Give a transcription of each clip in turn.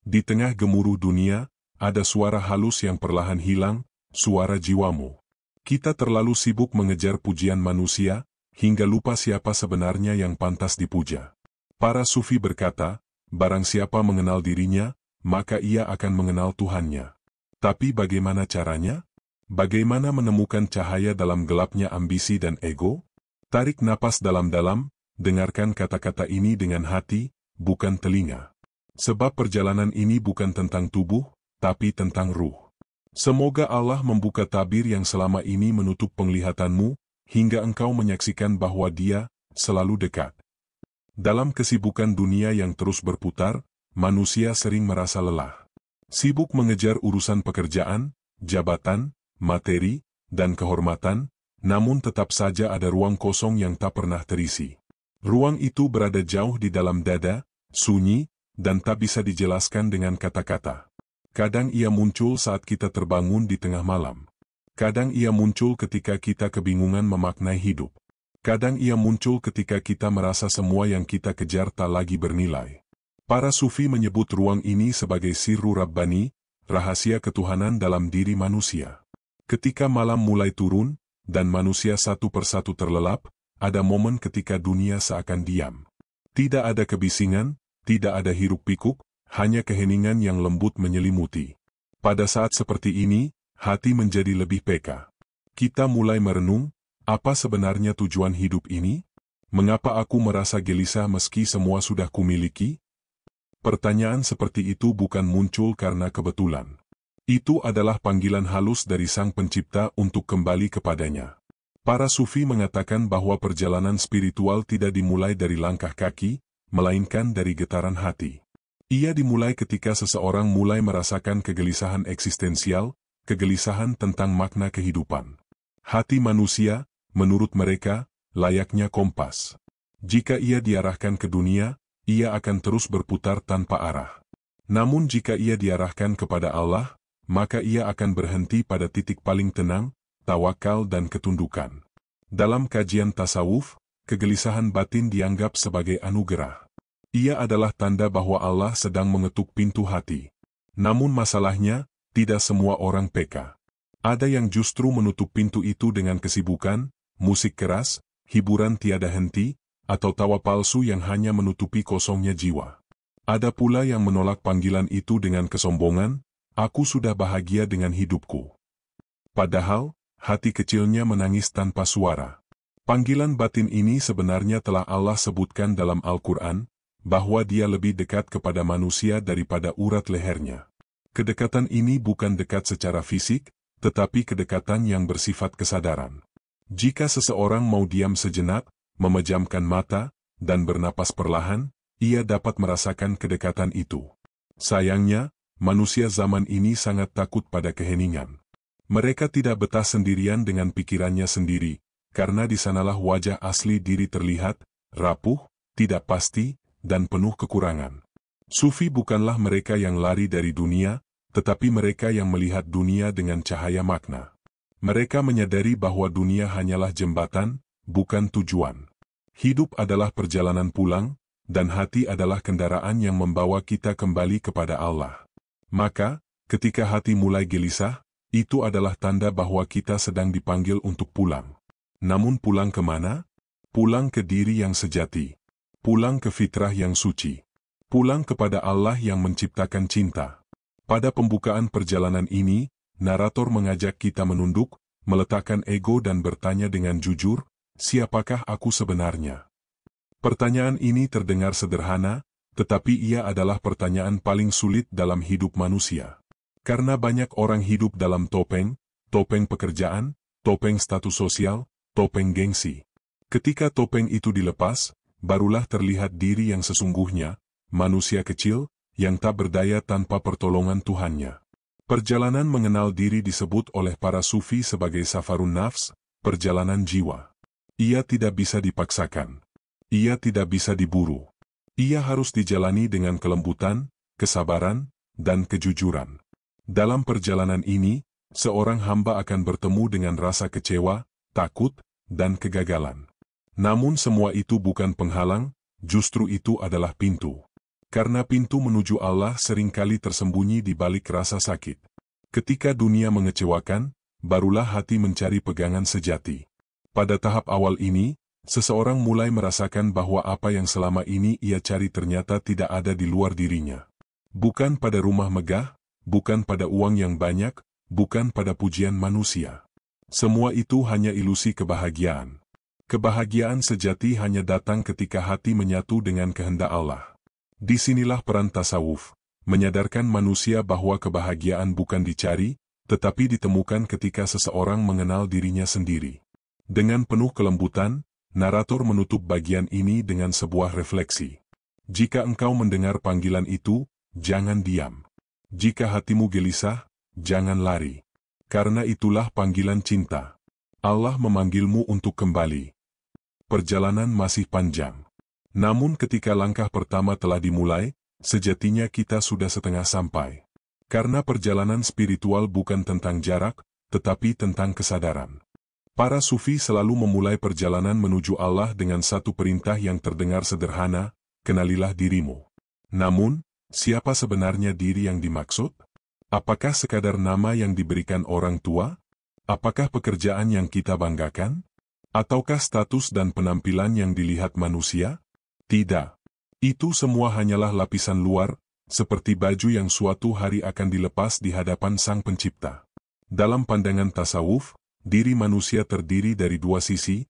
Di tengah gemuruh dunia, ada suara halus yang perlahan hilang, suara jiwamu. Kita terlalu sibuk mengejar pujian manusia, hingga lupa siapa sebenarnya yang pantas dipuja. Para sufi berkata, barang siapa mengenal dirinya, maka ia akan mengenal Tuhannya. Tapi bagaimana caranya? Bagaimana menemukan cahaya dalam gelapnya ambisi dan ego? Tarik napas dalam-dalam, dengarkan kata-kata ini dengan hati, bukan telinga. Sebab perjalanan ini bukan tentang tubuh, tapi tentang ruh. Semoga Allah membuka tabir yang selama ini menutup penglihatanmu, hingga engkau menyaksikan bahwa Dia selalu dekat. Dalam kesibukan dunia yang terus berputar, manusia sering merasa lelah. Sibuk mengejar urusan pekerjaan, jabatan, materi, dan kehormatan, namun tetap saja ada ruang kosong yang tak pernah terisi. Ruang itu berada jauh di dalam dada, sunyi, dan tak bisa dijelaskan dengan kata-kata. Kadang ia muncul saat kita terbangun di tengah malam. Kadang ia muncul ketika kita kebingungan memaknai hidup. Kadang ia muncul ketika kita merasa semua yang kita kejar tak lagi bernilai. Para sufi menyebut ruang ini sebagai sirru rabbani, rahasia ketuhanan dalam diri manusia. Ketika malam mulai turun, dan manusia satu persatu terlelap, ada momen ketika dunia seakan diam. Tidak ada kebisingan, tidak ada hiruk-pikuk, hanya keheningan yang lembut menyelimuti. Pada saat seperti ini, hati menjadi lebih peka. Kita mulai merenung, apa sebenarnya tujuan hidup ini? Mengapa aku merasa gelisah meski semua sudah kumiliki? Pertanyaan seperti itu bukan muncul karena kebetulan. Itu adalah panggilan halus dari Sang Pencipta untuk kembali kepadanya. Para sufi mengatakan bahwa perjalanan spiritual tidak dimulai dari langkah kaki, melainkan dari getaran hati. Ia dimulai ketika seseorang mulai merasakan kegelisahan eksistensial, kegelisahan tentang makna kehidupan. Hati manusia, menurut mereka, layaknya kompas. Jika ia diarahkan ke dunia, ia akan terus berputar tanpa arah. Namun jika ia diarahkan kepada Allah, maka ia akan berhenti pada titik paling tenang, tawakal dan ketundukan. Dalam kajian tasawuf, kegelisahan batin dianggap sebagai anugerah. Ia adalah tanda bahwa Allah sedang mengetuk pintu hati. Namun masalahnya, tidak semua orang peka. Ada yang justru menutup pintu itu dengan kesibukan, musik keras, hiburan tiada henti, atau tawa palsu yang hanya menutupi kosongnya jiwa. Ada pula yang menolak panggilan itu dengan kesombongan, aku sudah bahagia dengan hidupku. Padahal, hati kecilnya menangis tanpa suara. Panggilan batin ini sebenarnya telah Allah sebutkan dalam Al-Quran, bahwa Dia lebih dekat kepada manusia daripada urat lehernya. Kedekatan ini bukan dekat secara fisik, tetapi kedekatan yang bersifat kesadaran. Jika seseorang mau diam sejenak, memejamkan mata, dan bernapas perlahan, ia dapat merasakan kedekatan itu. Sayangnya, manusia zaman ini sangat takut pada keheningan. Mereka tidak betah sendirian dengan pikirannya sendiri, karena di sanalah wajah asli diri terlihat, rapuh, tidak pasti, dan penuh kekurangan. Sufi bukanlah mereka yang lari dari dunia, tetapi mereka yang melihat dunia dengan cahaya makna. Mereka menyadari bahwa dunia hanyalah jembatan, bukan tujuan. Hidup adalah perjalanan pulang, dan hati adalah kendaraan yang membawa kita kembali kepada Allah. Maka, ketika hati mulai gelisah, itu adalah tanda bahwa kita sedang dipanggil untuk pulang. Namun pulang kemana? Pulang ke diri yang sejati. Pulang ke fitrah yang suci. Pulang kepada Allah yang menciptakan cinta. Pada pembukaan perjalanan ini, narator mengajak kita menunduk, meletakkan ego dan bertanya dengan jujur, siapakah aku sebenarnya? Pertanyaan ini terdengar sederhana, tetapi ia adalah pertanyaan paling sulit dalam hidup manusia. Karena banyak orang hidup dalam topeng pekerjaan, topeng status sosial, topeng gengsi. Ketika topeng itu dilepas, barulah terlihat diri yang sesungguhnya, manusia kecil, yang tak berdaya tanpa pertolongan Tuhannya. Perjalanan mengenal diri disebut oleh para sufi sebagai safarun nafs, perjalanan jiwa. Ia tidak bisa dipaksakan. Ia tidak bisa diburu. Ia harus dijalani dengan kelembutan, kesabaran, dan kejujuran. Dalam perjalanan ini, seorang hamba akan bertemu dengan rasa kecewa, takut, dan kegagalan. Namun semua itu bukan penghalang, justru itu adalah pintu. Karena pintu menuju Allah seringkali tersembunyi di balik rasa sakit. Ketika dunia mengecewakan, barulah hati mencari pegangan sejati. Pada tahap awal ini, seseorang mulai merasakan bahwa apa yang selama ini ia cari ternyata tidak ada di luar dirinya. Bukan pada rumah megah, bukan pada uang yang banyak, bukan pada pujian manusia. Semua itu hanya ilusi kebahagiaan. Kebahagiaan sejati hanya datang ketika hati menyatu dengan kehendak Allah. Disinilah peran tasawuf, menyadarkan manusia bahwa kebahagiaan bukan dicari, tetapi ditemukan ketika seseorang mengenal dirinya sendiri. Dengan penuh kelembutan, narator menutup bagian ini dengan sebuah refleksi. Jika engkau mendengar panggilan itu, jangan diam. Jika hatimu gelisah, jangan lari. Karena itulah panggilan cinta. Allah memanggilmu untuk kembali. Perjalanan masih panjang. Namun ketika langkah pertama telah dimulai, sejatinya kita sudah setengah sampai. Karena perjalanan spiritual bukan tentang jarak, tetapi tentang kesadaran. Para sufi selalu memulai perjalanan menuju Allah dengan satu perintah yang terdengar sederhana, kenalilah dirimu. Namun, siapa sebenarnya diri yang dimaksud? Apakah sekadar nama yang diberikan orang tua? Apakah pekerjaan yang kita banggakan? Ataukah status dan penampilan yang dilihat manusia? Tidak. Itu semua hanyalah lapisan luar, seperti baju yang suatu hari akan dilepas di hadapan Sang Pencipta. Dalam pandangan tasawuf, diri manusia terdiri dari dua sisi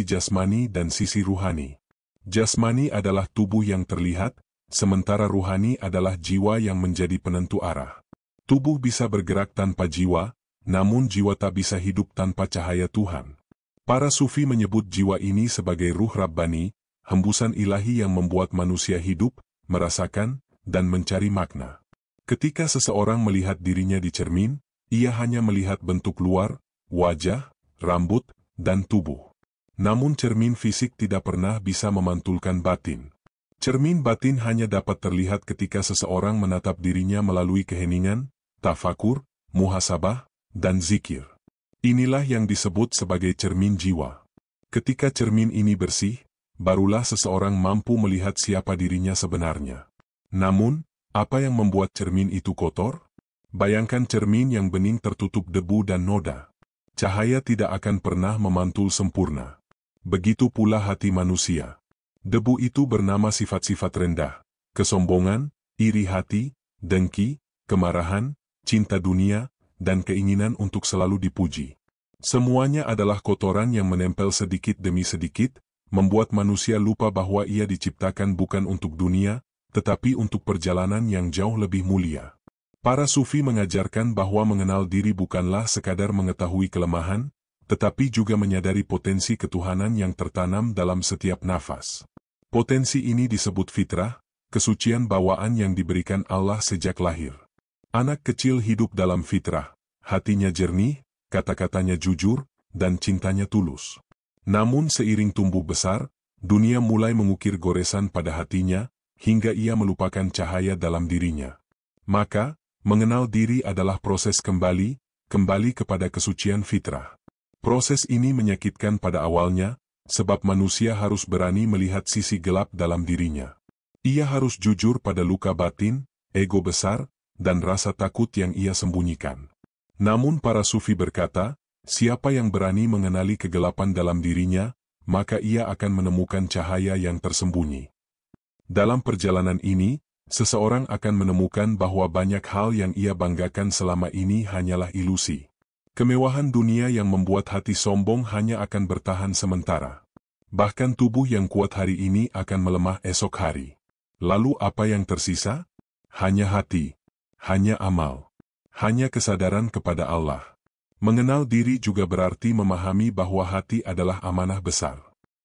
jasmani dan sisi ruhani. Jasmani adalah tubuh yang terlihat, sementara ruhani adalah jiwa yang menjadi penentu arah. Tubuh bisa bergerak tanpa jiwa, namun jiwa tak bisa hidup tanpa cahaya Tuhan. Para sufi menyebut jiwa ini sebagai ruh Rabbani, hembusan ilahi yang membuat manusia hidup, merasakan, dan mencari makna. Ketika seseorang melihat dirinya di cermin, ia hanya melihat bentuk luar, wajah, rambut, dan tubuh. Namun cermin fisik tidak pernah bisa memantulkan batin. Cermin batin hanya dapat terlihat ketika seseorang menatap dirinya melalui keheningan, tafakur, muhasabah, dan zikir. Inilah yang disebut sebagai cermin jiwa. Ketika cermin ini bersih, barulah seseorang mampu melihat siapa dirinya sebenarnya. Namun, apa yang membuat cermin itu kotor? Bayangkan cermin yang bening tertutup debu dan noda. Cahaya tidak akan pernah memantul sempurna. Begitu pula hati manusia. Debu itu bernama sifat-sifat rendah, kesombongan, iri hati, dengki, kemarahan, cinta dunia, dan keinginan untuk selalu dipuji. Semuanya adalah kotoran yang menempel sedikit demi sedikit, membuat manusia lupa bahwa ia diciptakan bukan untuk dunia, tetapi untuk perjalanan yang jauh lebih mulia. Para sufi mengajarkan bahwa mengenal diri bukanlah sekadar mengetahui kelemahan, tetapi juga menyadari potensi ketuhanan yang tertanam dalam setiap nafas. Potensi ini disebut fitrah, kesucian bawaan yang diberikan Allah sejak lahir. Anak kecil hidup dalam fitrah, hatinya jernih, kata-katanya jujur, dan cintanya tulus. Namun seiring tumbuh besar, dunia mulai mengukir goresan pada hatinya, hingga ia melupakan cahaya dalam dirinya. Maka, mengenal diri adalah proses kembali kepada kesucian fitrah. Proses ini menyakitkan pada awalnya, sebab manusia harus berani melihat sisi gelap dalam dirinya. Ia harus jujur pada luka batin, ego besar, dan rasa takut yang ia sembunyikan. Namun para sufi berkata, siapa yang berani mengenali kegelapan dalam dirinya, maka ia akan menemukan cahaya yang tersembunyi. Dalam perjalanan ini, seseorang akan menemukan bahwa banyak hal yang ia banggakan selama ini hanyalah ilusi. Kemewahan dunia yang membuat hati sombong hanya akan bertahan sementara. Bahkan tubuh yang kuat hari ini akan melemah esok hari. Lalu apa yang tersisa? Hanya hati, hanya amal, hanya kesadaran kepada Allah. Mengenal diri juga berarti memahami bahwa hati adalah amanah besar.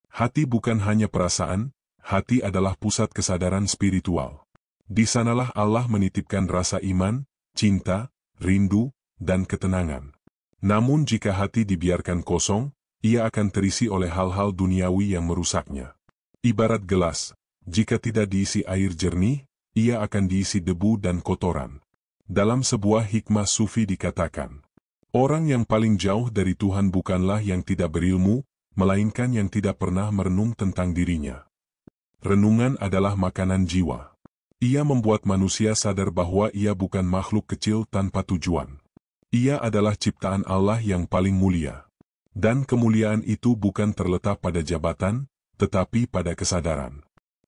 Hati bukan hanya perasaan, hati adalah pusat kesadaran spiritual. Di sanalah Allah menitipkan rasa iman, cinta, rindu, dan ketenangan. Namun jika hati dibiarkan kosong, ia akan terisi oleh hal-hal duniawi yang merusaknya. Ibarat gelas, jika tidak diisi air jernih, ia akan diisi debu dan kotoran. Dalam sebuah hikmah sufi dikatakan, orang yang paling jauh dari Tuhan bukanlah yang tidak berilmu, melainkan yang tidak pernah merenung tentang dirinya. Renungan adalah makanan jiwa. Ia membuat manusia sadar bahwa ia bukan makhluk kecil tanpa tujuan. Ia adalah ciptaan Allah yang paling mulia. Dan kemuliaan itu bukan terletak pada jabatan, tetapi pada kesadaran.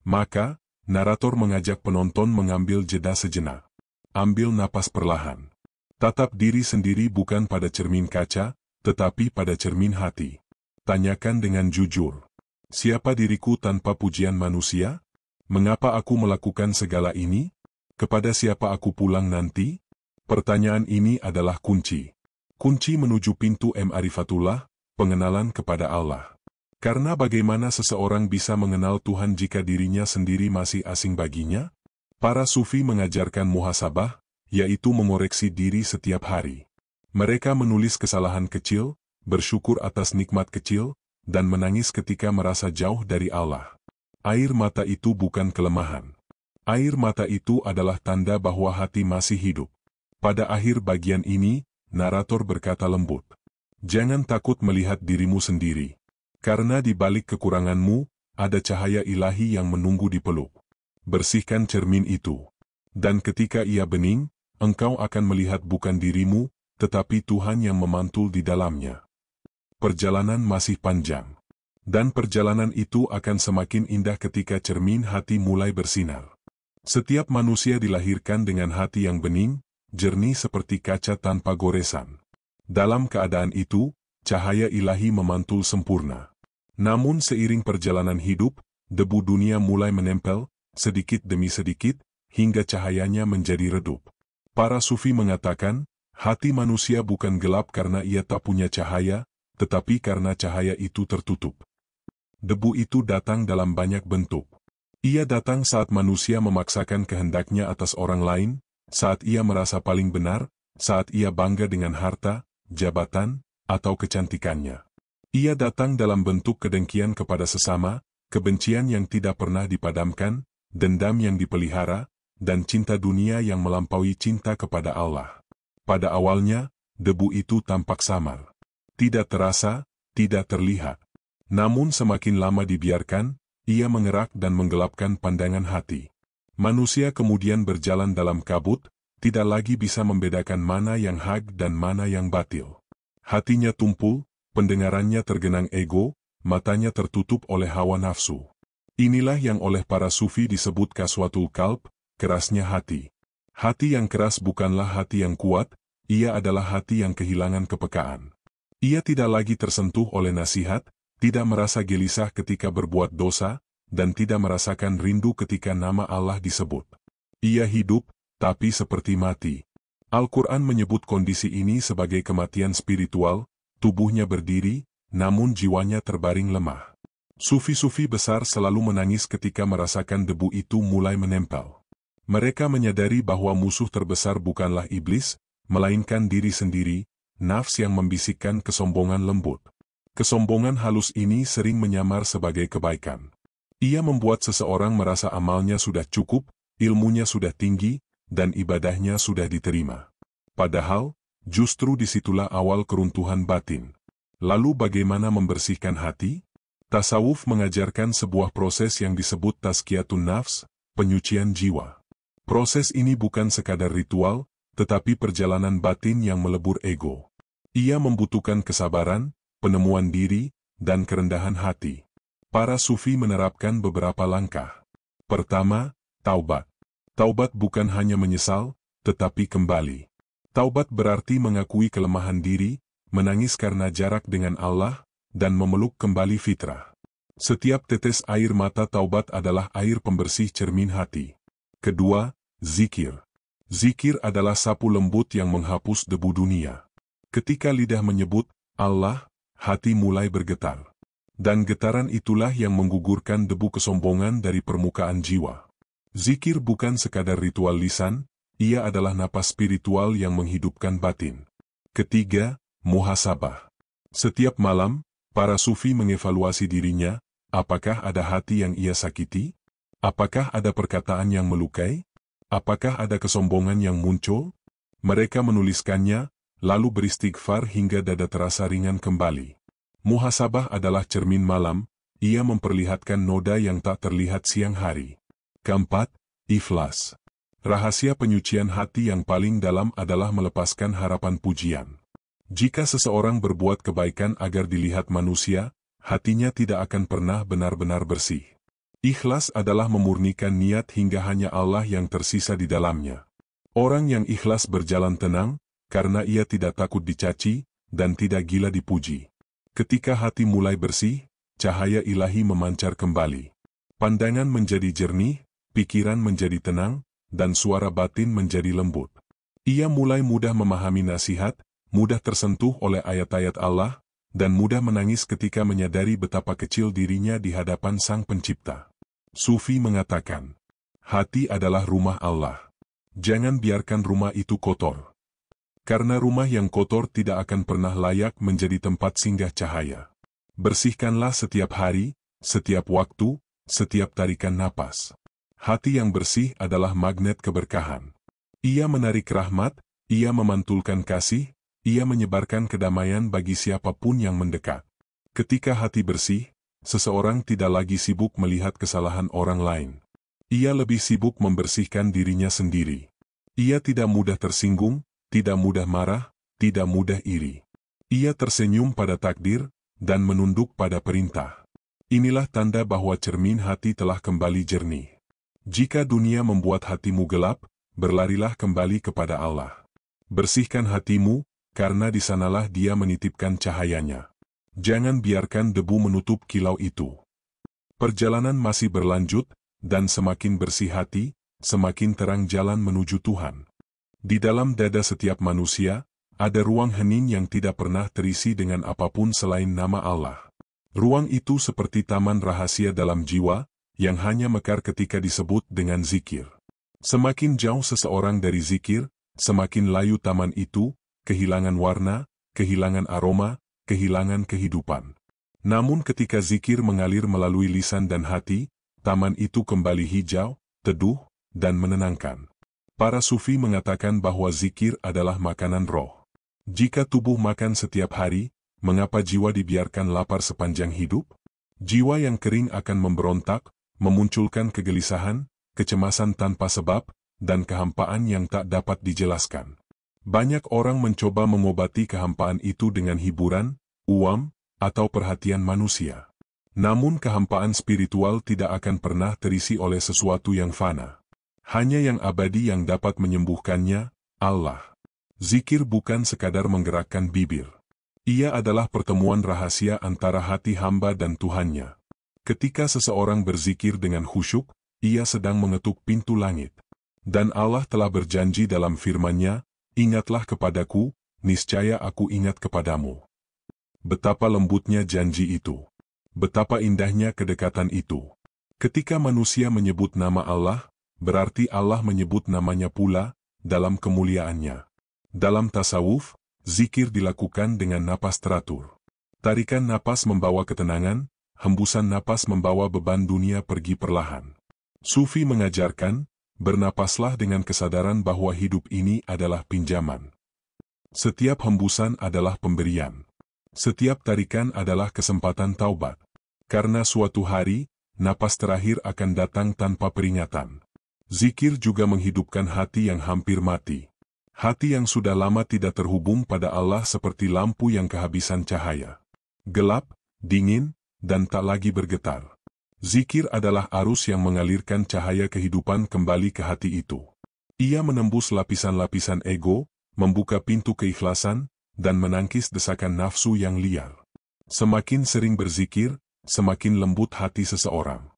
Maka, narator mengajak penonton mengambil jeda sejenak. Ambil napas perlahan. Tatap diri sendiri bukan pada cermin kaca, tetapi pada cermin hati. Tanyakan dengan jujur. Siapa diriku tanpa pujian manusia? Mengapa aku melakukan segala ini? Kepada siapa aku pulang nanti? Pertanyaan ini adalah kunci. Kunci menuju pintu ma'rifatullah, pengenalan kepada Allah. Karena bagaimana seseorang bisa mengenal Tuhan jika dirinya sendiri masih asing baginya? Para sufi mengajarkan muhasabah, yaitu mengoreksi diri setiap hari. Mereka menulis kesalahan kecil, bersyukur atas nikmat kecil, dan menangis ketika merasa jauh dari Allah. Air mata itu bukan kelemahan. Air mata itu adalah tanda bahwa hati masih hidup. Pada akhir bagian ini, narator berkata lembut. Jangan takut melihat dirimu sendiri. Karena di balik kekuranganmu, ada cahaya ilahi yang menunggu di peluk. Bersihkan cermin itu. Dan ketika ia bening, engkau akan melihat bukan dirimu, tetapi Tuhan yang memantul di dalamnya. Perjalanan masih panjang. Dan perjalanan itu akan semakin indah ketika cermin hati mulai bersinar. Setiap manusia dilahirkan dengan hati yang bening, jernih seperti kaca tanpa goresan. Dalam keadaan itu, cahaya ilahi memantul sempurna. Namun seiring perjalanan hidup, debu dunia mulai menempel, sedikit demi sedikit, hingga cahayanya menjadi redup. Para sufi mengatakan, hati manusia bukan gelap karena ia tak punya cahaya, tetapi karena cahaya itu tertutup. Debu itu datang dalam banyak bentuk. Ia datang saat manusia memaksakan kehendaknya atas orang lain, saat ia merasa paling benar, saat ia bangga dengan harta, jabatan, atau kecantikannya. Ia datang dalam bentuk kedengkian kepada sesama, kebencian yang tidak pernah dipadamkan, dendam yang dipelihara, dan cinta dunia yang melampaui cinta kepada Allah. Pada awalnya, debu itu tampak samar. Tidak terasa, tidak terlihat. Namun semakin lama dibiarkan, ia mengerak dan menggelapkan pandangan hati. Manusia kemudian berjalan dalam kabut, tidak lagi bisa membedakan mana yang hak dan mana yang batil. Hatinya tumpul, pendengarannya tergenang ego, matanya tertutup oleh hawa nafsu. Inilah yang oleh para sufi disebut kaswatul qalb, kerasnya hati. Hati yang keras bukanlah hati yang kuat, ia adalah hati yang kehilangan kepekaan. Ia tidak lagi tersentuh oleh nasihat, tidak merasa gelisah ketika berbuat dosa, dan tidak merasakan rindu ketika nama Allah disebut. Ia hidup, tapi seperti mati. Al-Quran menyebut kondisi ini sebagai kematian spiritual, tubuhnya berdiri, namun jiwanya terbaring lemah. Sufi-sufi besar selalu menangis ketika merasakan debu itu mulai menempel. Mereka menyadari bahwa musuh terbesar bukanlah iblis, melainkan diri sendiri, nafs yang membisikkan kesombongan lembut. Kesombongan halus ini sering menyamar sebagai kebaikan. Ia membuat seseorang merasa amalnya sudah cukup, ilmunya sudah tinggi, dan ibadahnya sudah diterima. Padahal, justru disitulah awal keruntuhan batin. Lalu bagaimana membersihkan hati? Tasawuf mengajarkan sebuah proses yang disebut tazkiyatun nafs, penyucian jiwa. Proses ini bukan sekadar ritual, tetapi perjalanan batin yang melebur ego. Ia membutuhkan kesabaran, penemuan diri, dan kerendahan hati. Para sufi menerapkan beberapa langkah. Pertama, taubat. Taubat bukan hanya menyesal, tetapi kembali. Taubat berarti mengakui kelemahan diri, menangis karena jarak dengan Allah, dan memeluk kembali fitrah. Setiap tetes air mata taubat adalah air pembersih cermin hati. Kedua, zikir. Zikir adalah sapu lembut yang menghapus debu dunia. Ketika lidah menyebut Allah, hati mulai bergetar. Dan getaran itulah yang menggugurkan debu kesombongan dari permukaan jiwa. Zikir bukan sekadar ritual lisan, ia adalah napas spiritual yang menghidupkan batin. Ketiga, muhasabah. Setiap malam, para sufi mengevaluasi dirinya, apakah ada hati yang ia sakiti? Apakah ada perkataan yang melukai? Apakah ada kesombongan yang muncul? Mereka menuliskannya, lalu beristighfar hingga dada terasa ringan kembali. Muhasabah adalah cermin malam, ia memperlihatkan noda yang tak terlihat siang hari. Keempat, Ikhlas. Rahasia penyucian hati yang paling dalam adalah melepaskan harapan pujian. Jika seseorang berbuat kebaikan agar dilihat manusia, hatinya tidak akan pernah benar-benar bersih. Ikhlas adalah memurnikan niat hingga hanya Allah yang tersisa di dalamnya. Orang yang ikhlas berjalan tenang, karena ia tidak takut dicaci, dan tidak gila dipuji. Ketika hati mulai bersih, cahaya ilahi memancar kembali. Pandangan menjadi jernih, pikiran menjadi tenang, dan suara batin menjadi lembut. Ia mulai mudah memahami nasihat, mudah tersentuh oleh ayat-ayat Allah, dan mudah menangis ketika menyadari betapa kecil dirinya di hadapan Sang Pencipta. Sufi mengatakan, hati adalah rumah Allah. Jangan biarkan rumah itu kotor. Karena rumah yang kotor tidak akan pernah layak menjadi tempat singgah cahaya. Bersihkanlah setiap hari, setiap waktu, setiap tarikan napas. Hati yang bersih adalah magnet keberkahan. Ia menarik rahmat, ia memantulkan kasih, ia menyebarkan kedamaian bagi siapapun yang mendekat. Ketika hati bersih, seseorang tidak lagi sibuk melihat kesalahan orang lain. Ia lebih sibuk membersihkan dirinya sendiri. Ia tidak mudah tersinggung, tidak mudah marah, tidak mudah iri. Ia tersenyum pada takdir, dan menunduk pada perintah. Inilah tanda bahwa cermin hati telah kembali jernih. Jika dunia membuat hatimu gelap, berlarilah kembali kepada Allah. Bersihkan hatimu, karena di sanalah Dia menitipkan cahayanya. Jangan biarkan debu menutup kilau itu. Perjalanan masih berlanjut, dan semakin bersih hati, semakin terang jalan menuju Tuhan. Di dalam dada setiap manusia, ada ruang hening yang tidak pernah terisi dengan apapun selain nama Allah. Ruang itu seperti taman rahasia dalam jiwa, yang hanya mekar ketika disebut dengan zikir. Semakin jauh seseorang dari zikir, semakin layu taman itu, kehilangan warna, kehilangan aroma, kehilangan kehidupan. Namun ketika zikir mengalir melalui lisan dan hati, taman itu kembali hijau, teduh, dan menenangkan. Para sufi mengatakan bahwa zikir adalah makanan roh. Jika tubuh makan setiap hari, mengapa jiwa dibiarkan lapar sepanjang hidup? Jiwa yang kering akan memberontak, memunculkan kegelisahan, kecemasan tanpa sebab, dan kehampaan yang tak dapat dijelaskan. Banyak orang mencoba mengobati kehampaan itu dengan hiburan, uang, atau perhatian manusia. Namun kehampaan spiritual tidak akan pernah terisi oleh sesuatu yang fana. Hanya yang abadi yang dapat menyembuhkannya, Allah. Zikir bukan sekadar menggerakkan bibir. Ia adalah pertemuan rahasia antara hati hamba dan Tuhannya. Ketika seseorang berzikir dengan khusyuk, ia sedang mengetuk pintu langit. Dan Allah telah berjanji dalam firman-Nya, ingatlah kepadaku, niscaya aku ingat kepadamu. Betapa lembutnya janji itu. Betapa indahnya kedekatan itu. Ketika manusia menyebut nama Allah, berarti Allah menyebut namanya pula, dalam kemuliaannya. Dalam tasawuf, zikir dilakukan dengan napas teratur. Tarikan napas membawa ketenangan, hembusan napas membawa beban dunia pergi perlahan. Sufi mengajarkan, bernapaslah dengan kesadaran bahwa hidup ini adalah pinjaman. Setiap hembusan adalah pemberian. Setiap tarikan adalah kesempatan taubat. Karena suatu hari, napas terakhir akan datang tanpa peringatan. Zikir juga menghidupkan hati yang hampir mati. Hati yang sudah lama tidak terhubung pada Allah seperti lampu yang kehabisan cahaya. Gelap, dingin, dan tak lagi bergetar. Zikir adalah arus yang mengalirkan cahaya kehidupan kembali ke hati itu. Ia menembus lapisan-lapisan ego, membuka pintu keikhlasan, dan menangkis desakan nafsu yang liar. Semakin sering berzikir, semakin lembut hati seseorang.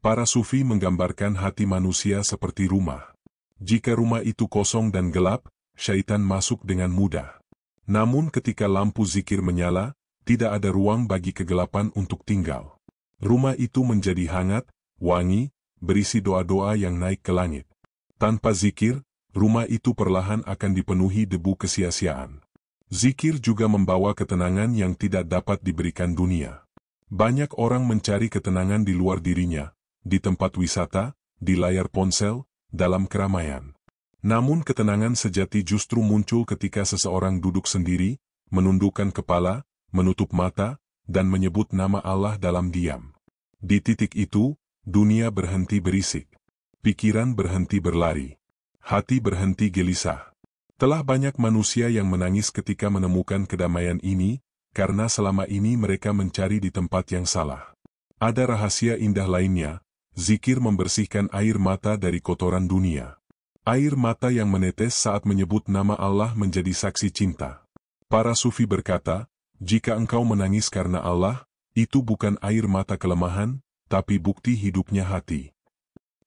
Para sufi menggambarkan hati manusia seperti rumah. Jika rumah itu kosong dan gelap, syaitan masuk dengan mudah. Namun ketika lampu zikir menyala, tidak ada ruang bagi kegelapan untuk tinggal. Rumah itu menjadi hangat, wangi, berisi doa-doa yang naik ke langit. Tanpa zikir, rumah itu perlahan akan dipenuhi debu kesia-siaan. Zikir juga membawa ketenangan yang tidak dapat diberikan dunia. Banyak orang mencari ketenangan di luar dirinya, di tempat wisata, di layar ponsel, dalam keramaian. Namun ketenangan sejati justru muncul ketika seseorang duduk sendiri, menundukkan kepala, menutup mata, dan menyebut nama Allah dalam diam. Di titik itu, dunia berhenti berisik. pikiran berhenti berlari, hati berhenti gelisah. Telah banyak manusia yang menangis ketika menemukan kedamaian ini, karena selama ini mereka mencari di tempat yang salah. Ada rahasia indah lainnya, zikir membersihkan air mata dari kotoran dunia. Air mata yang menetes saat menyebut nama Allah menjadi saksi cinta. Para sufi berkata, jika engkau menangis karena Allah, itu bukan air mata kelemahan, tapi bukti hidupnya hati.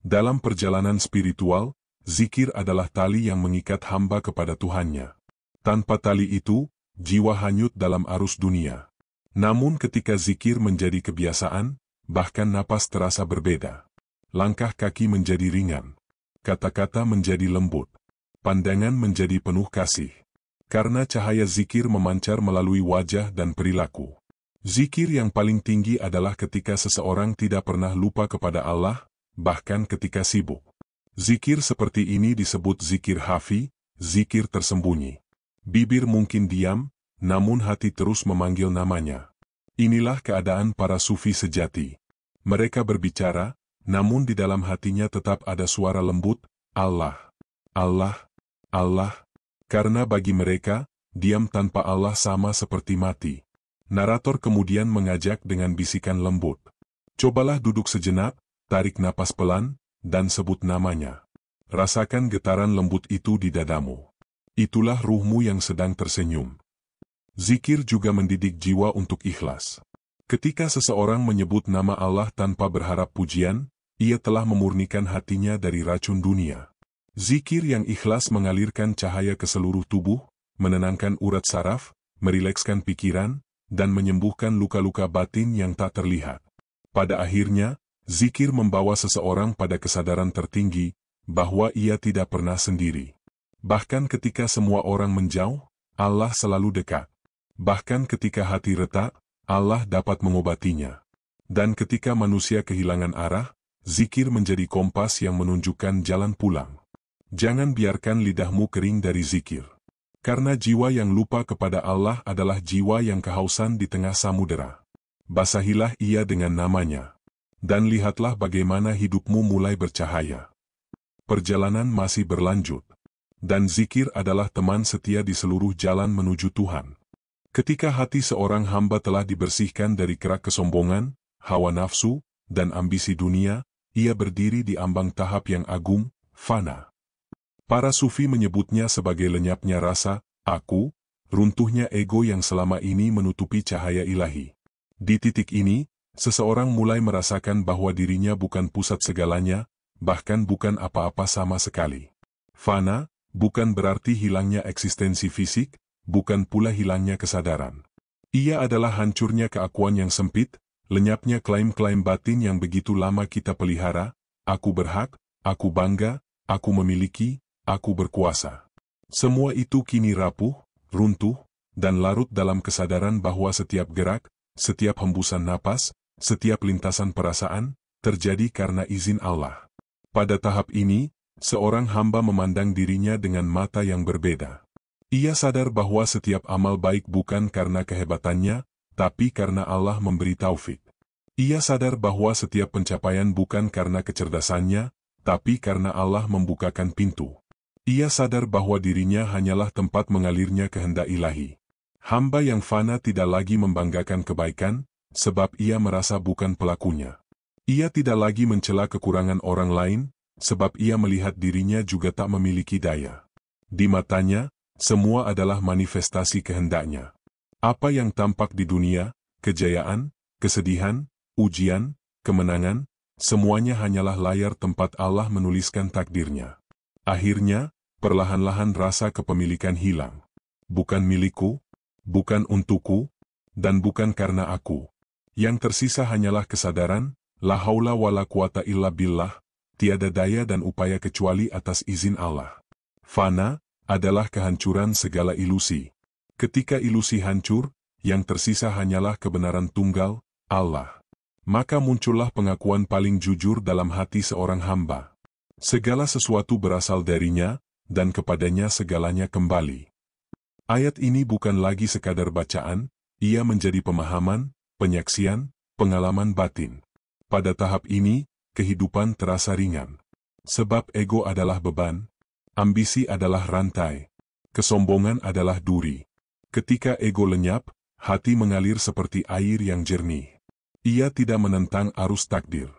Dalam perjalanan spiritual, zikir adalah tali yang mengikat hamba kepada Tuhannya. Tanpa tali itu, jiwa hanyut dalam arus dunia. Namun ketika zikir menjadi kebiasaan, bahkan napas terasa berbeda. Langkah kaki menjadi ringan. Kata-kata menjadi lembut. Pandangan menjadi penuh kasih. Karena cahaya zikir memancar melalui wajah dan perilaku. Zikir yang paling tinggi adalah ketika seseorang tidak pernah lupa kepada Allah, bahkan ketika sibuk. Zikir seperti ini disebut zikir hafi, zikir tersembunyi. Bibir mungkin diam, namun hati terus memanggil namanya. Inilah keadaan para sufi sejati. Mereka berbicara, namun di dalam hatinya tetap ada suara lembut, Allah, Allah, Allah. Karena bagi mereka, diam tanpa Allah sama seperti mati. Narator kemudian mengajak dengan bisikan lembut. Cobalah duduk sejenak, tarik napas pelan, dan sebut namanya. Rasakan getaran lembut itu di dadamu. Itulah ruhmu yang sedang tersenyum. Zikir juga mendidik jiwa untuk ikhlas. Ketika seseorang menyebut nama Allah tanpa berharap pujian, ia telah memurnikan hatinya dari racun dunia. Zikir yang ikhlas mengalirkan cahaya ke seluruh tubuh, menenangkan urat saraf, merilekskan pikiran, dan menyembuhkan luka-luka batin yang tak terlihat. Pada akhirnya, zikir membawa seseorang pada kesadaran tertinggi, bahwa ia tidak pernah sendiri. Bahkan ketika semua orang menjauh, Allah selalu dekat. Bahkan ketika hati retak, Allah dapat mengobatinya. Dan ketika manusia kehilangan arah, zikir menjadi kompas yang menunjukkan jalan pulang. Jangan biarkan lidahmu kering dari zikir. Karena jiwa yang lupa kepada Allah adalah jiwa yang kehausan di tengah samudera. Basahilah ia dengan namanya. Dan lihatlah bagaimana hidupmu mulai bercahaya. Perjalanan masih berlanjut. Dan zikir adalah teman setia di seluruh jalan menuju Tuhan. Ketika hati seorang hamba telah dibersihkan dari kerak kesombongan, hawa nafsu, dan ambisi dunia, ia berdiri di ambang tahap yang agung, fana. Para sufi menyebutnya sebagai lenyapnya rasa, aku, runtuhnya ego yang selama ini menutupi cahaya ilahi. Di titik ini, seseorang mulai merasakan bahwa dirinya bukan pusat segalanya, bahkan bukan apa-apa sama sekali. Fana, bukan berarti hilangnya eksistensi fisik, bukan pula hilangnya kesadaran. Ia adalah hancurnya keakuan yang sempit, lenyapnya klaim-klaim batin yang begitu lama kita pelihara, aku berhak, aku bangga, aku memiliki, aku berkuasa. Semua itu kini rapuh, runtuh, dan larut dalam kesadaran bahwa setiap gerak, setiap hembusan napas, setiap lintasan perasaan, terjadi karena izin Allah. Pada tahap ini, seorang hamba memandang dirinya dengan mata yang berbeda. Ia sadar bahwa setiap amal baik bukan karena kehebatannya, tapi karena Allah memberi taufik. Ia sadar bahwa setiap pencapaian bukan karena kecerdasannya, tapi karena Allah membukakan pintu. Ia sadar bahwa dirinya hanyalah tempat mengalirnya kehendak ilahi. Hamba yang fana tidak lagi membanggakan kebaikan, sebab ia merasa bukan pelakunya. Ia tidak lagi mencela kekurangan orang lain, sebab ia melihat dirinya juga tak memiliki daya. Di matanya, semua adalah manifestasi kehendaknya. Apa yang tampak di dunia, kejayaan, kesedihan, ujian, kemenangan, semuanya hanyalah layar tempat Allah menuliskan takdirnya. Akhirnya, perlahan-lahan rasa kepemilikan hilang. Bukan milikku, bukan untukku, dan bukan karena aku. Yang tersisa hanyalah kesadaran, la haula wala quwata illa billah, tiada daya dan upaya kecuali atas izin Allah. Fana adalah kehancuran segala ilusi. Ketika ilusi hancur, yang tersisa hanyalah kebenaran tunggal, Allah. Maka muncullah pengakuan paling jujur dalam hati seorang hamba. Segala sesuatu berasal darinya, dan kepadanya segalanya kembali. Ayat ini bukan lagi sekadar bacaan, ia menjadi pemahaman, penyaksian, pengalaman batin. Pada tahap ini, kehidupan terasa ringan. Sebab ego adalah beban, ambisi adalah rantai, kesombongan adalah duri. Ketika ego lenyap, hati mengalir seperti air yang jernih. Ia tidak menentang arus takdir.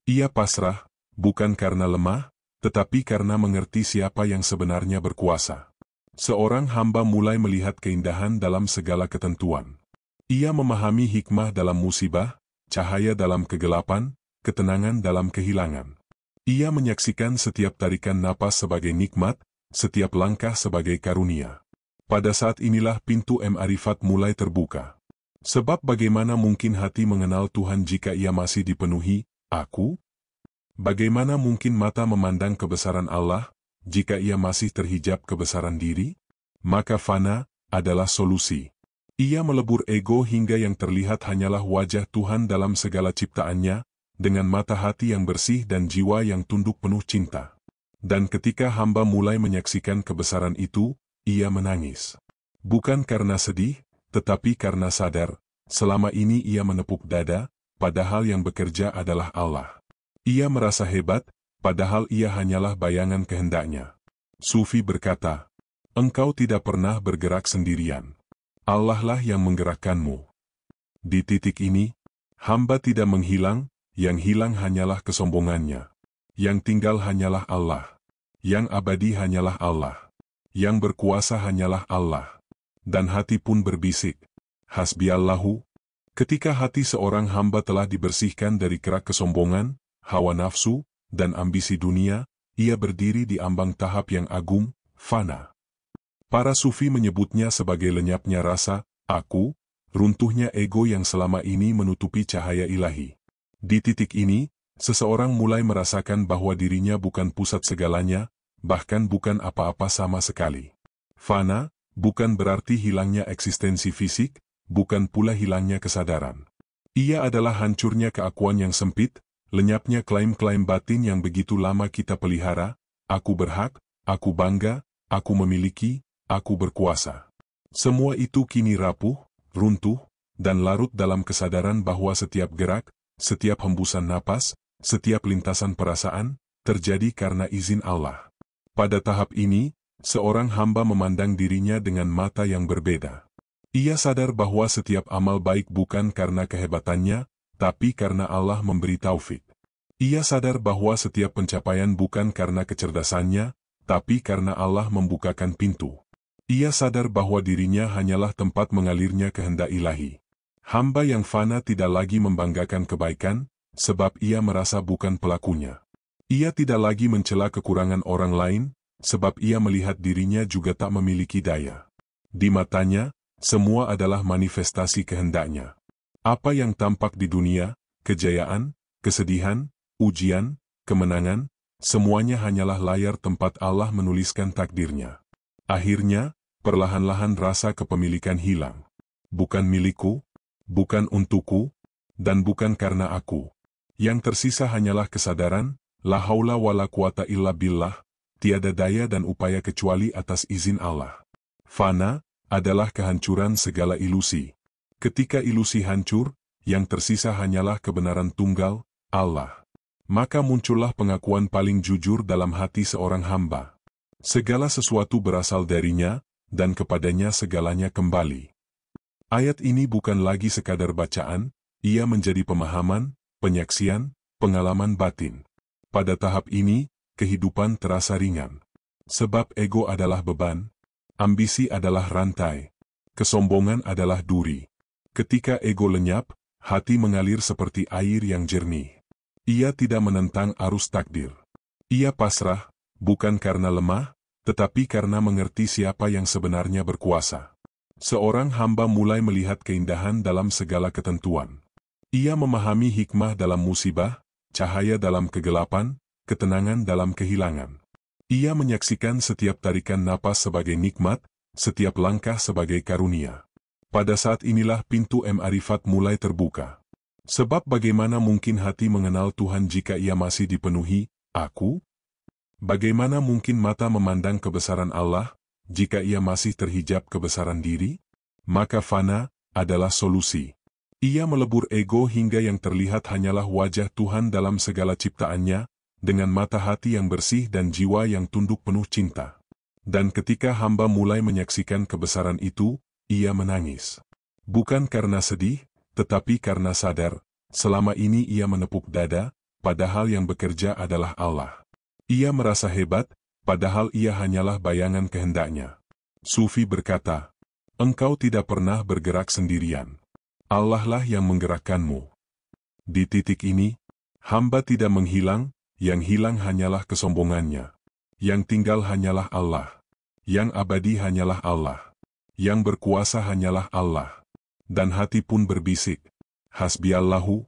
Ia pasrah, bukan karena lemah, tetapi karena mengerti siapa yang sebenarnya berkuasa. Seorang hamba mulai melihat keindahan dalam segala ketentuan. Ia memahami hikmah dalam musibah, cahaya dalam kegelapan, ketenangan dalam kehilangan. Ia menyaksikan setiap tarikan napas sebagai nikmat, setiap langkah sebagai karunia. Pada saat inilah pintu ma'rifat mulai terbuka. Sebab bagaimana mungkin hati mengenal Tuhan jika ia masih dipenuhi aku? Bagaimana mungkin mata memandang kebesaran Allah jika ia masih terhijab kebesaran diri? Maka fana adalah solusi. Ia melebur ego hingga yang terlihat hanyalah wajah Tuhan dalam segala ciptaannya, dengan mata hati yang bersih dan jiwa yang tunduk penuh cinta. Dan ketika hamba mulai menyaksikan kebesaran itu, ia menangis. Bukan karena sedih, tetapi karena sadar, selama ini ia menepuk dada, padahal yang bekerja adalah Allah. Ia merasa hebat, padahal ia hanyalah bayangan kehendaknya. Sufi berkata, engkau tidak pernah bergerak sendirian. Allah lah yang menggerakkanmu. Di titik ini, hamba tidak menghilang, yang hilang hanyalah kesombongannya. Yang tinggal hanyalah Allah. Yang abadi hanyalah Allah. Yang berkuasa hanyalah Allah. Dan hati pun berbisik, hasbiallahu. Ketika hati seorang hamba telah dibersihkan dari kerak kesombongan, hawa nafsu, dan ambisi dunia, ia berdiri di ambang tahap yang agung, fana. Para sufi menyebutnya sebagai lenyapnya rasa, aku, runtuhnya ego yang selama ini menutupi cahaya ilahi. Di titik ini, seseorang mulai merasakan bahwa dirinya bukan pusat segalanya, bahkan bukan apa-apa sama sekali. Fana, bukan berarti hilangnya eksistensi fisik, bukan pula hilangnya kesadaran. Ia adalah hancurnya keakuan yang sempit, lenyapnya klaim-klaim batin yang begitu lama kita pelihara, aku berhak, aku bangga, aku memiliki, aku berkuasa. Semua itu kini rapuh, runtuh, dan larut dalam kesadaran bahwa setiap gerak, setiap hembusan napas, setiap lintasan perasaan, terjadi karena izin Allah. Pada tahap ini, seorang hamba memandang dirinya dengan mata yang berbeda. Ia sadar bahwa setiap amal baik bukan karena kehebatannya, tapi karena Allah memberi taufik. Ia sadar bahwa setiap pencapaian bukan karena kecerdasannya, tapi karena Allah membukakan pintu. Ia sadar bahwa dirinya hanyalah tempat mengalirnya kehendak ilahi. Hamba yang fana tidak lagi membanggakan kebaikan, sebab ia merasa bukan pelakunya. Ia tidak lagi mencela kekurangan orang lain, sebab ia melihat dirinya juga tak memiliki daya. Di matanya, semua adalah manifestasi kehendaknya. Apa yang tampak di dunia, kejayaan, kesedihan, ujian, kemenangan, semuanya hanyalah layar tempat Allah menuliskan takdirnya. Akhirnya, perlahan-lahan rasa kepemilikan hilang. Bukan milikku, bukan untukku, dan bukan karena aku. Yang tersisa hanyalah kesadaran, la haula wala quwata illa billah, tiada daya dan upaya kecuali atas izin Allah. Fana adalah kehancuran segala ilusi. Ketika ilusi hancur, yang tersisa hanyalah kebenaran tunggal, Allah. Maka muncullah pengakuan paling jujur dalam hati seorang hamba. Segala sesuatu berasal darinya, dan kepadanya segalanya kembali. Ayat ini bukan lagi sekadar bacaan, ia menjadi pemahaman, penyaksian, pengalaman batin. Pada tahap ini, kehidupan terasa ringan. Sebab ego adalah beban, ambisi adalah rantai, kesombongan adalah duri. Ketika ego lenyap, hati mengalir seperti air yang jernih. Ia tidak menentang arus takdir. Ia pasrah, bukan karena lemah, tetapi karena mengerti siapa yang sebenarnya berkuasa. Seorang hamba mulai melihat keindahan dalam segala ketentuan. Ia memahami hikmah dalam musibah, cahaya dalam kegelapan, ketenangan dalam kehilangan. Ia menyaksikan setiap tarikan napas sebagai nikmat, setiap langkah sebagai karunia. Pada saat inilah pintu ma'rifat mulai terbuka. Sebab bagaimana mungkin hati mengenal Tuhan jika ia masih dipenuhi aku? Bagaimana mungkin mata memandang kebesaran Allah, jika ia masih terhijab kebesaran diri? Maka fana adalah solusi. Ia melebur ego hingga yang terlihat hanyalah wajah Tuhan dalam segala ciptaannya, dengan mata hati yang bersih dan jiwa yang tunduk penuh cinta. Dan ketika hamba mulai menyaksikan kebesaran itu, ia menangis. Bukan karena sedih, tetapi karena sadar, selama ini ia menepuk dada, padahal yang bekerja adalah Allah. Ia merasa hebat, padahal ia hanyalah bayangan kehendaknya. Sufi berkata, "Engkau tidak pernah bergerak sendirian. Allah lah yang menggerakkanmu." Di titik ini, hamba tidak menghilang, yang hilang hanyalah kesombongannya. Yang tinggal hanyalah Allah. Yang abadi hanyalah Allah. Yang berkuasa hanyalah Allah. Dan hati pun berbisik, "Hasbiyallahu."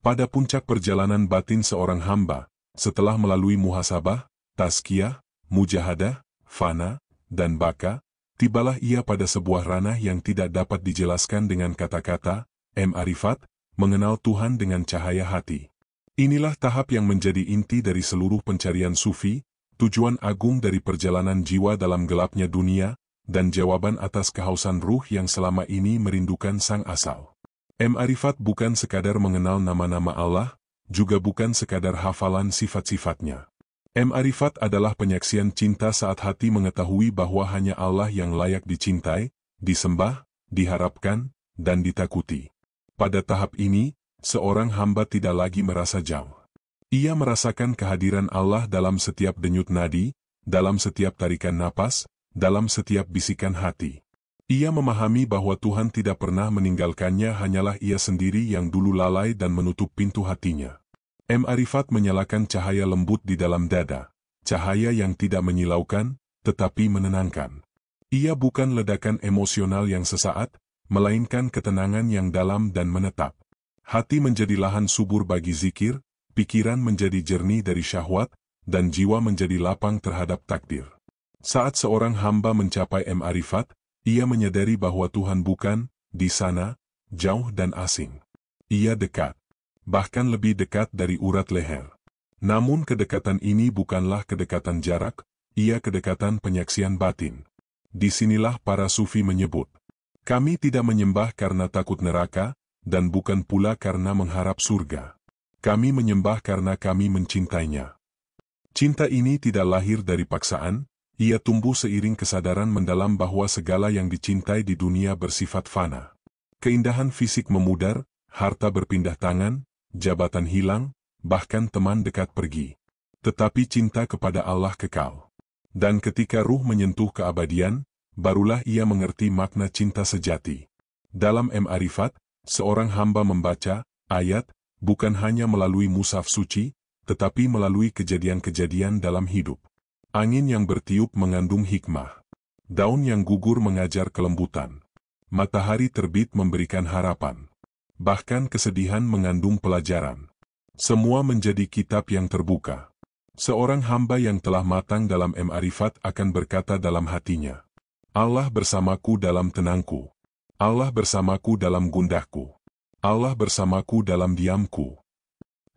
Pada puncak perjalanan batin seorang hamba, setelah melalui muhasabah, tazkiyah, mujahadah, fana, dan baka, tibalah ia pada sebuah ranah yang tidak dapat dijelaskan dengan kata-kata, ma'rifat, mengenal Tuhan dengan cahaya hati. Inilah tahap yang menjadi inti dari seluruh pencarian sufi, tujuan agung dari perjalanan jiwa dalam gelapnya dunia, dan jawaban atas kehausan ruh yang selama ini merindukan sang asal. Ma'rifat bukan sekadar mengenal nama-nama Allah, juga bukan sekadar hafalan sifat-sifatnya. Ma'rifat adalah penyaksian cinta saat hati mengetahui bahwa hanya Allah yang layak dicintai, disembah, diharapkan, dan ditakuti. Pada tahap ini, seorang hamba tidak lagi merasa jauh. Ia merasakan kehadiran Allah dalam setiap denyut nadi, dalam setiap tarikan napas, dalam setiap bisikan hati. Ia memahami bahwa Tuhan tidak pernah meninggalkannya, hanyalah ia sendiri yang dulu lalai dan menutup pintu hatinya. Ma'rifat menyalakan cahaya lembut di dalam dada, cahaya yang tidak menyilaukan, tetapi menenangkan. Ia bukan ledakan emosional yang sesaat, melainkan ketenangan yang dalam dan menetap. Hati menjadi lahan subur bagi zikir, pikiran menjadi jernih dari syahwat, dan jiwa menjadi lapang terhadap takdir. Saat seorang hamba mencapai ma'rifat, ia menyadari bahwa Tuhan bukan di sana, jauh dan asing. Ia dekat, bahkan lebih dekat dari urat leher. Namun kedekatan ini bukanlah kedekatan jarak, ia kedekatan penyaksian batin. Disinilah para sufi menyebut, "Kami tidak menyembah karena takut neraka, dan bukan pula karena mengharap surga. Kami menyembah karena kami mencintainya." Cinta ini tidak lahir dari paksaan, ia tumbuh seiring kesadaran mendalam bahwa segala yang dicintai di dunia bersifat fana. Keindahan fisik memudar, harta berpindah tangan, jabatan hilang, bahkan teman dekat pergi. Tetapi cinta kepada Allah kekal. Dan ketika ruh menyentuh keabadian, barulah ia mengerti makna cinta sejati. Dalam ma'rifat, seorang hamba membaca ayat, bukan hanya melalui mushaf suci, tetapi melalui kejadian-kejadian dalam hidup. Angin yang bertiup mengandung hikmah. Daun yang gugur mengajar kelembutan. Matahari terbit memberikan harapan. Bahkan kesedihan mengandung pelajaran. Semua menjadi kitab yang terbuka. Seorang hamba yang telah matang dalam ma'rifat akan berkata dalam hatinya, "Allah bersamaku dalam tenangku. Allah bersamaku dalam gundahku. Allah bersamaku dalam diamku."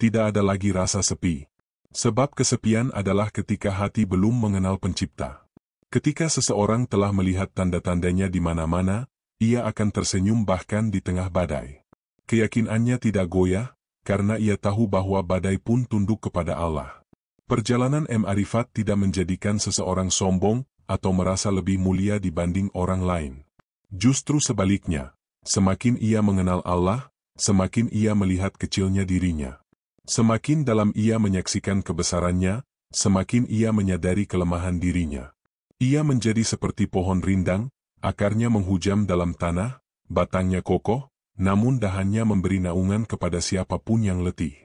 Tidak ada lagi rasa sepi. Sebab kesepian adalah ketika hati belum mengenal pencipta. Ketika seseorang telah melihat tanda-tandanya di mana-mana, ia akan tersenyum bahkan di tengah badai. Keyakinannya tidak goyah, karena ia tahu bahwa badai pun tunduk kepada Allah. Perjalanan ma'rifat tidak menjadikan seseorang sombong, atau merasa lebih mulia dibanding orang lain. Justru sebaliknya, semakin ia mengenal Allah, semakin ia melihat kecilnya dirinya. Semakin dalam ia menyaksikan kebesarannya, semakin ia menyadari kelemahan dirinya. Ia menjadi seperti pohon rindang, akarnya menghujam dalam tanah, batangnya kokoh, namun dahannya memberi naungan kepada siapapun yang letih.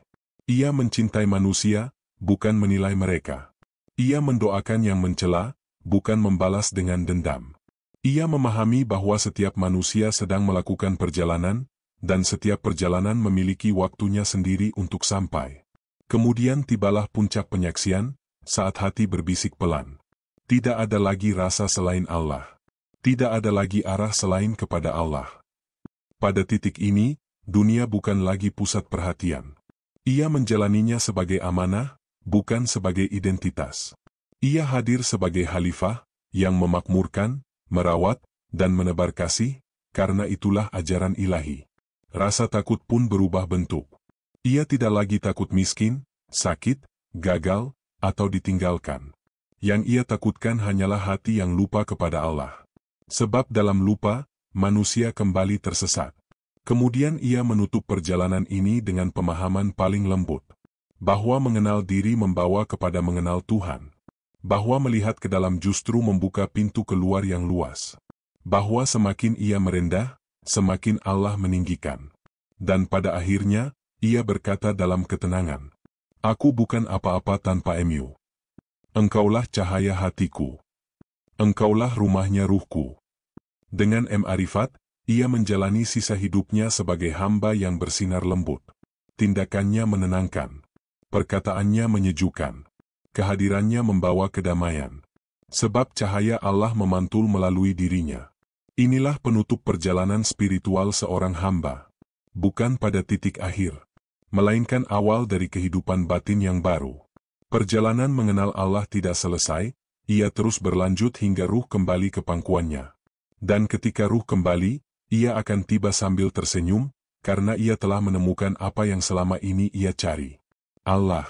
Ia mencintai manusia, bukan menilai mereka. Ia mendoakan yang mencela, bukan membalas dengan dendam. Ia memahami bahwa setiap manusia sedang melakukan perjalanan, dan setiap perjalanan memiliki waktunya sendiri untuk sampai. Kemudian tibalah puncak penyaksian, saat hati berbisik pelan. Tidak ada lagi rasa selain Allah. Tidak ada lagi arah selain kepada Allah. Pada titik ini, dunia bukan lagi pusat perhatian. Ia menjalaninya sebagai amanah, bukan sebagai identitas. Ia hadir sebagai khalifah, yang memakmurkan, merawat, dan menebar kasih, karena itulah ajaran ilahi. Rasa takut pun berubah bentuk. Ia tidak lagi takut miskin, sakit, gagal, atau ditinggalkan. Yang ia takutkan hanyalah hati yang lupa kepada Allah. Sebab dalam lupa, manusia kembali tersesat. Kemudian ia menutup perjalanan ini dengan pemahaman paling lembut. Bahwa mengenal diri membawa kepada mengenal Tuhan. Bahwa melihat ke dalam justru membuka pintu keluar yang luas. Bahwa semakin ia merendah, semakin Allah meninggikan. Dan pada akhirnya, ia berkata dalam ketenangan, "Aku bukan apa-apa tanpa Mu. Engkaulah cahaya hatiku. Engkaulah rumahnya ruhku." Dengan Ma'rifat, ia menjalani sisa hidupnya sebagai hamba yang bersinar lembut. Tindakannya menenangkan. Perkataannya menyejukkan. Kehadirannya membawa kedamaian. Sebab cahaya Allah memantul melalui dirinya. Inilah penutup perjalanan spiritual seorang hamba. Bukan pada titik akhir, melainkan awal dari kehidupan batin yang baru. Perjalanan mengenal Allah tidak selesai, ia terus berlanjut hingga ruh kembali ke pangkuannya. Dan ketika ruh kembali, ia akan tiba sambil tersenyum, karena ia telah menemukan apa yang selama ini ia cari. Allah.